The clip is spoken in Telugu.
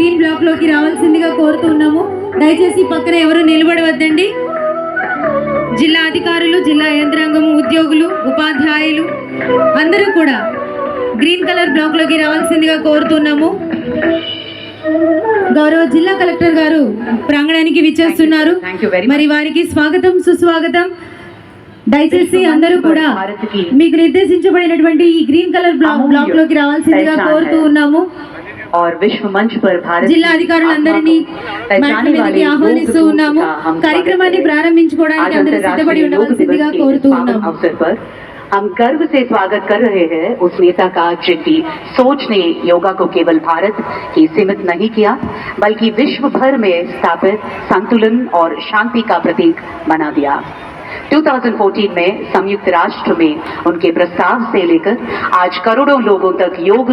గ్రీన్ బ్లాక్ లోకి రావాల్సిందిగా కోరుతున్నాము. దయచేసి పక్కన ఎవరు నిలబడవద్దండి. జిల్లా అధికారులు, జిల్లా యంత్రాంగం, ఉద్యోగులు, ఉపాధ్యాయులు అందరూ కూడా గ్రీన్ కలర్ బ్లాక్ లోకి రావాల్సిందిగా కోరుతున్నాము. గౌరవ జిల్లా కలెక్టర్ గారు ప్రాంగణానికి విచ్చేస్తున్నారు. మరి వారికి స్వాగతం, సుస్వాగతం. దయచేసి అందరూ కూడా మీకు నిర్దేశించబడినటువంటి ఈ గ్రీన్ కలర్ బ్లాక్ లోకి రావాల్సిందిగా కోరుతూ ఉన్నాము. और विश्व मंच पर भारत జిల్లా అధికారులందరినీ మీదకి ఆహ్వానిస్తూ ఉన్నాము. కార్యక్రమాన్ని ప్రారంభించుకోవడానికి అందరూ సిద్ధపడి ఉండవలసిందిగా కోరుతూ ఉన్నాము. अवसर पर हम गर्व से स्वागत कर रहे हैं उस नेता का जिनकी सोच ने योगा को केवल भारत ही सीमित नहीं किया बल्कि विश्व भर में स्थापित संतुलन और शांति का प्रतीक बना दिया। 2014 में संयुक्त राष्ट्र में उनके प्रस्ताव से लेकर आज करोड़ों लोगों तक योग